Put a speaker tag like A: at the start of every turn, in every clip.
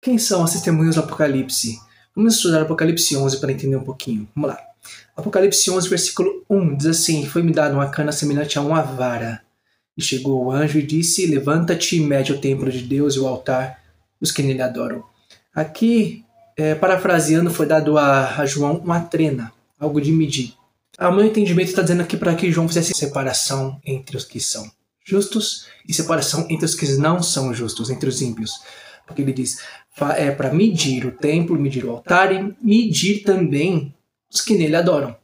A: Quem são as testemunhas do Apocalipse? Vamos estudar Apocalipse 11 para entender um pouquinho. Vamos lá. Apocalipse 11, versículo 1, diz assim: Foi-me dada uma cana semelhante a uma vara. E chegou o anjo e disse: Levanta-te e mede o templo de Deus e o altar dos que nele adoram. Aqui, parafraseando, foi dado a João uma trena, algo de medir. Ao meu entendimento, está dizendo aqui para que João fizesse separação entre os que são justos e separação entre os que não são justos, entre os ímpios. Porque ele diz, para medir o templo, medir o altar e medir também os que nele adoram. O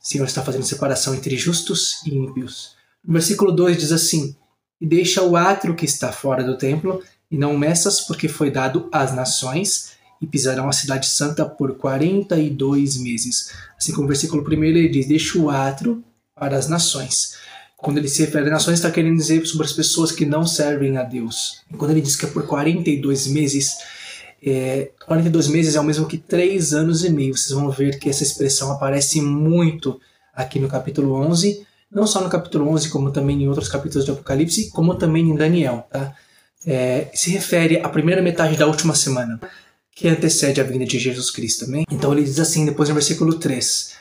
A: Senhor está fazendo separação entre justos e ímpios. No versículo 2 diz assim: E deixa o átrio que está fora do templo, e não meças, porque foi dado às nações, e pisarão a cidade santa por 42 meses. Assim como o versículo 1 ele diz, deixa o átrio para as nações. Quando ele se refere a nações, está querendo dizer sobre as pessoas que não servem a Deus. E quando ele diz que é por 42 meses, 42 meses é o mesmo que 3 anos e meio. Vocês vão ver que essa expressão aparece muito aqui no capítulo 11, não só no capítulo 11, como também em outros capítulos de Apocalipse, como também em Daniel. Tá? Se refere à primeira metade da última semana, que antecede a vinda de Jesus Cristo também. Então ele diz assim, depois no versículo 3,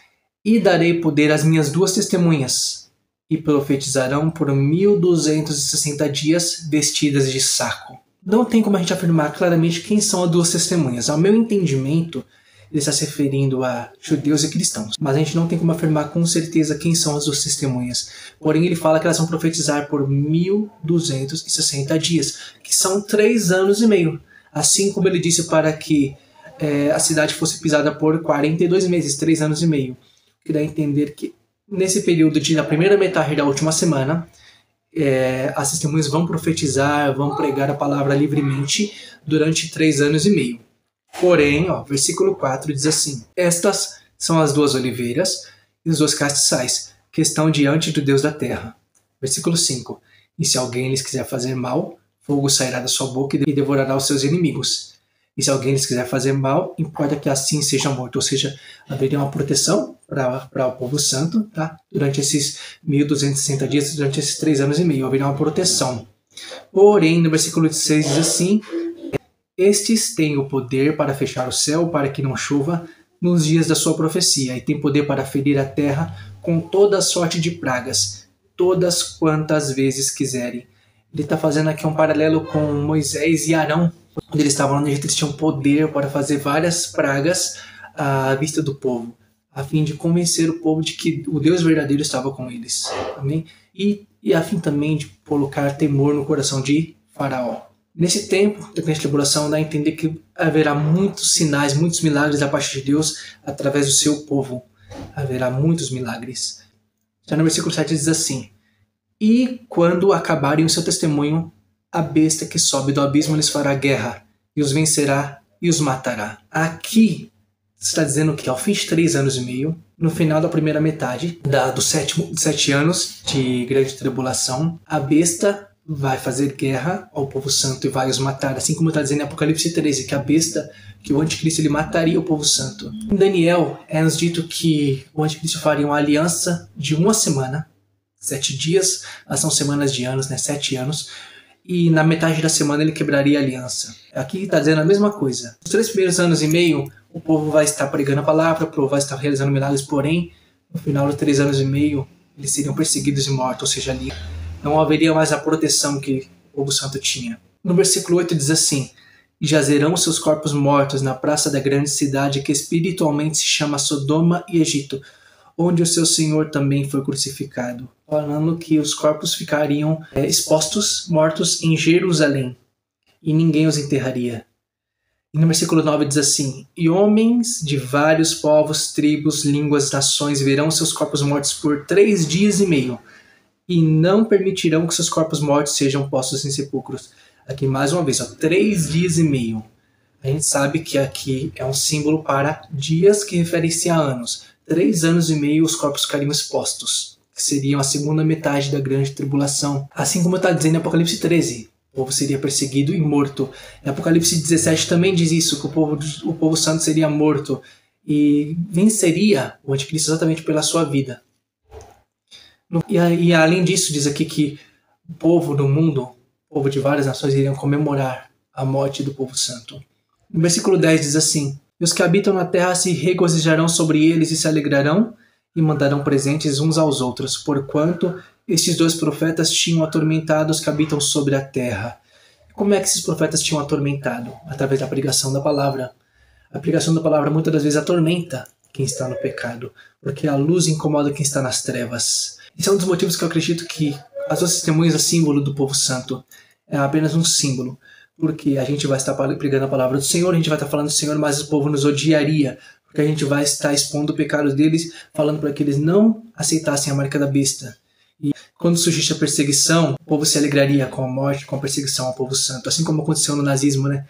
A: E darei poder às minhas duas testemunhas, e profetizarão por 1260 dias vestidas de saco. Não tem como a gente afirmar claramente quem são as duas testemunhas. Ao meu entendimento, ele está se referindo a judeus e cristãos. Mas a gente não tem como afirmar com certeza quem são as duas testemunhas. Porém, ele fala que elas vão profetizar por 1260 dias, que são 3 anos e meio. Assim como ele disse para que a cidade fosse pisada por 42 meses, 3 anos e meio. Que dá a entender que nesse período na primeira metade da última semana, as testemunhas vão profetizar, vão pregar a palavra livremente durante 3 anos e meio. Porém, versículo 4 diz assim: Estas são as duas oliveiras e os dois castiçais, que estão diante do Deus da terra. Versículo 5: E se alguém lhes quiser fazer mal, fogo sairá da sua boca e devorará os seus inimigos. E se alguém lhes quiser fazer mal, importa que assim seja morto. Ou seja, haveria uma proteção para o povo santo, tá? Durante esses 1260 dias, durante esses 3 anos e meio, haveria uma proteção. Porém, no versículo 6 diz assim: Estes têm o poder para fechar o céu para que não chova nos dias da sua profecia, e têm poder para ferir a terra com toda sorte de pragas, todas quantas vezes quiserem. Ele está fazendo aqui um paralelo com Moisés e Arão, onde eles estavam onde eles tinham poder para fazer várias pragas à vista do povo, a fim de convencer o povo de que o Deus verdadeiro estava com eles. Amém? E a fim também de colocar temor no coração de Faraó. Nesse tempo da grande tribulação, dá a entender que haverá muitos sinais, muitos milagres da parte de Deus através do seu povo. Haverá muitos milagres. Já no versículo 7 diz assim: E quando acabarem o seu testemunho, a besta que sobe do abismo lhes fará guerra, e os vencerá e os matará. Aqui está dizendo que ao fim de 3 anos e meio, no final da primeira metade dos 7 anos de grande tribulação, a besta vai fazer guerra ao povo santo e vai os matar, assim como está dizendo em Apocalipse 13, que a besta, que o anticristo, ele mataria o povo santo. Em Daniel é nos dito que o anticristo faria uma aliança de uma semana, 7 dias, são semanas de anos, 7 anos, e na metade da semana ele quebraria a aliança. Aqui está dizendo a mesma coisa. Nos 3 primeiros anos e meio, o povo vai estar pregando a palavra, o povo vai estar realizando milagres, porém, no final dos 3 anos e meio, eles seriam perseguidos e mortos, ou seja, ali não haveria mais a proteção que o povo santo tinha. No versículo 8 diz assim: E jazerão seus corpos mortos na praça da grande cidade que espiritualmente se chama Sodoma e Egito, onde o seu Senhor também foi crucificado. Falando que os corpos ficariam expostos, mortos em Jerusalém, e ninguém os enterraria. E no versículo 9 diz assim: E homens de vários povos, tribos, línguas, nações verão seus corpos mortos por 3 dias e meio, e não permitirão que seus corpos mortos sejam postos em sepulcros. Aqui mais uma vez, 3 dias e meio. A gente sabe que aqui é um símbolo para dias que referem-se a anos. 3 anos e meio os corpos ficariam expostos, que seriam a segunda metade da grande tribulação. Assim como está dizendo em Apocalipse 13, o povo seria perseguido e morto. Em Apocalipse 17 também diz isso, que o povo santo seria morto e venceria o anticristo exatamente pela sua vida. E além disso, diz aqui que o povo do mundo, o povo de várias nações, iriam comemorar a morte do povo santo. No versículo 10 diz assim: E os que habitam na terra se regozijarão sobre eles e se alegrarão, e mandarão presentes uns aos outros, porquanto estes dois profetas tinham atormentado os que habitam sobre a terra. Como é que esses profetas tinham atormentado? Através da pregação da palavra. A pregação da palavra muitas das vezes atormenta quem está no pecado, porque a luz incomoda quem está nas trevas. Esse é um dos motivos que eu acredito que as duas testemunhas é símbolo do povo santo. É apenas um símbolo, porque a gente vai estar pregando a palavra do Senhor, a gente vai estar falando do Senhor, mas o povo nos odiaria, porque a gente vai estar expondo o pecado deles, falando para que eles não aceitassem a marca da besta. E quando surgisse a perseguição, o povo se alegraria com a morte, com a perseguição ao povo santo. Assim como aconteceu no nazismo, né?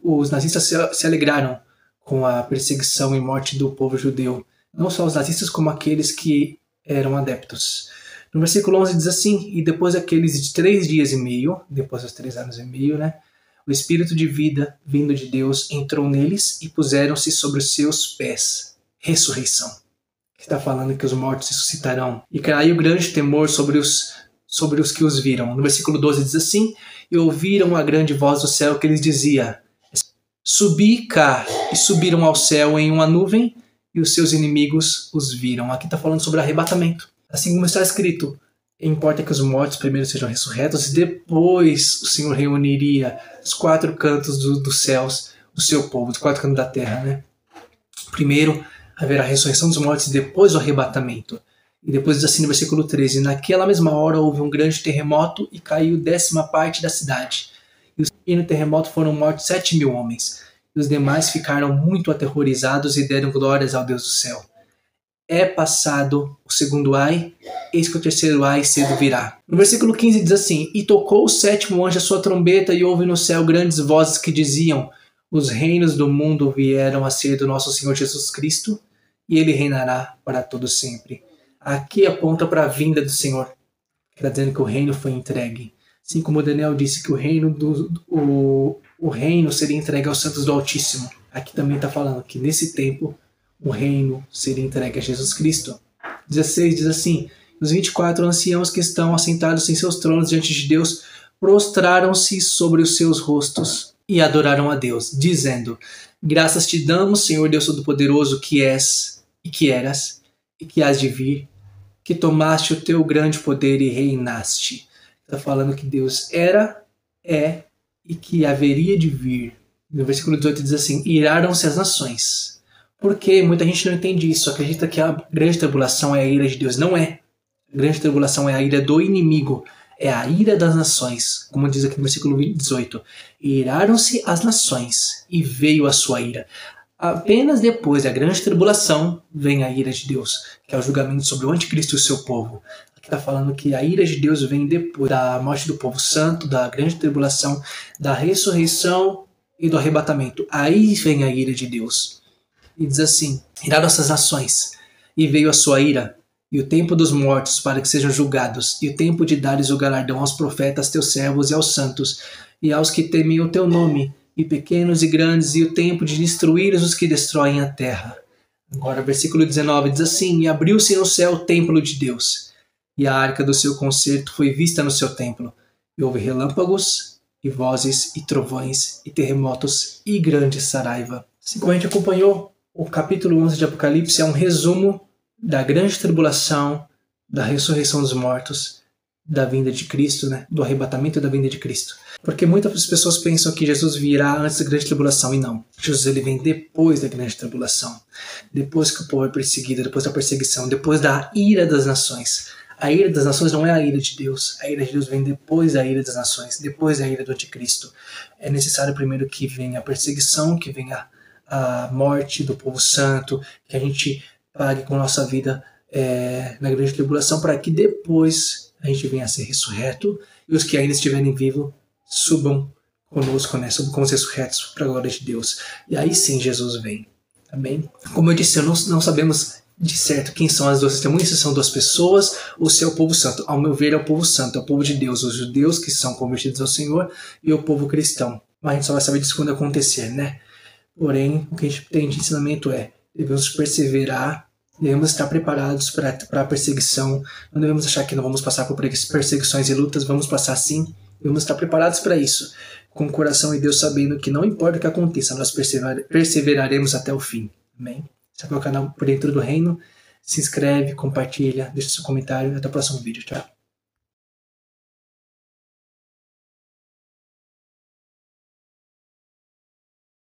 A: Os nazistas se alegraram com a perseguição e morte do povo judeu. Não só os nazistas, como aqueles que eram adeptos. No versículo 11 diz assim: E depois daqueles 3 dias e meio, depois dos 3 anos e meio, né? O Espírito de vida, vindo de Deus, entrou neles e puseram-se sobre os seus pés. Ressurreição. Está falando que os mortos ressuscitarão. E caiu grande temor sobre os que os viram. No versículo 12 diz assim: E ouviram a grande voz do céu que lhes dizia: Subi cá. E subiram ao céu em uma nuvem, e os seus inimigos os viram. Aqui está falando sobre arrebatamento. Assim como está escrito: Importa que os mortos primeiro sejam ressurretos, e depois o Senhor reuniria os 4 cantos dos céus, o seu povo, os 4 cantos da terra, né? Primeiro haverá a ressurreição dos mortos e depois o arrebatamento. E depois diz assim no versículo 13: Naquela mesma hora houve um grande terremoto e caiu 10ª parte da cidade. E no terremoto foram mortos 7.000 homens. E os demais ficaram muito aterrorizados e deram glórias ao Deus do céu. É passado o segundo ai, eis que o terceiro ai cedo virá. No versículo 15 diz assim: E tocou o 7º anjo a sua trombeta, e houve no céu grandes vozes que diziam: Os reinos do mundo vieram a ser do nosso Senhor Jesus Cristo, e ele reinará para todo sempre. Aqui aponta para a vinda do Senhor, está dizendo que o reino foi entregue. Assim como Daniel disse que o reino seria entregue aos santos do Altíssimo. Aqui também está falando que nesse tempo o reino seria entregue a Jesus Cristo. 16 diz assim: Os 24 anciãos que estão assentados em seus tronos diante de Deus prostraram-se sobre os seus rostos e adoraram a Deus, dizendo: Graças te damos, Senhor Deus Todo-Poderoso, que és e que eras e que hás de vir, que tomaste o teu grande poder e reinaste. Está falando que Deus era, é e que haveria de vir. No versículo 18 diz assim: Iraram-se as nações. Porque muita gente não entende isso, acredita que a grande tribulação é a ira de Deus. Não é. A grande tribulação é a ira do inimigo, é a ira das nações, como diz aqui no versículo 18. Iraram-se as nações e veio a sua ira. Apenas depois da grande tribulação vem a ira de Deus, que é o julgamento sobre o anticristo e o seu povo. Aqui está falando que a ira de Deus vem depois da morte do povo santo, da grande tribulação, da ressurreição e do arrebatamento. Aí vem a ira de Deus. E diz assim: Iraram essas nações, e veio a sua ira, e o tempo dos mortos para que sejam julgados, e o tempo de dares o galardão aos profetas, teus servos e aos santos, e aos que temem o teu nome, e pequenos e grandes, e o tempo de destruir os que destroem a terra. Agora, versículo 19 diz assim: E abriu-se no céu o templo de Deus, e a arca do seu concerto foi vista no seu templo, e houve relâmpagos, e vozes, e trovões, e terremotos, e grande saraiva. Assim como a gente acompanhou, o capítulo 11 de Apocalipse é um resumo da grande tribulação, da ressurreição dos mortos, da vinda de Cristo, né? Do arrebatamento e da vinda de Cristo. Porque muitas pessoas pensam que Jesus virá antes da grande tribulação, e não. Jesus ele vem depois da grande tribulação. Depois que o povo é perseguido, depois da perseguição, depois da ira das nações. A ira das nações não é a ira de Deus. A ira de Deus vem depois da ira das nações, depois da ira do anticristo. É necessário primeiro que venha a perseguição, que venha a morte do povo santo, que a gente pague com nossa vida na grande tribulação, para que depois a gente venha a ser ressurreto, e os que ainda estiverem vivos subam conosco, né? Subam com os ressurretos para a glória de Deus. E aí sim Jesus vem. Amém? Como eu disse, não sabemos de certo quem são as duas testemunhas, se são 2 pessoas ou se é o povo santo. Ao meu ver, é o povo santo, é o povo de Deus, os judeus que são convertidos ao Senhor e o povo cristão. Mas a gente só vai saber disso quando acontecer, né? Porém, o que a gente tem de ensinamento é: devemos perseverar, devemos estar preparados para a perseguição, não devemos achar que não vamos passar por perseguições e lutas, vamos passar sim, devemos estar preparados para isso. com o coração em Deus, sabendo que não importa o que aconteça, nós perseveraremos até o fim. Amém? Se é o canal Por Dentro do Reino, se inscreve, compartilha, deixa seu comentário. Até o próximo vídeo. Tchau.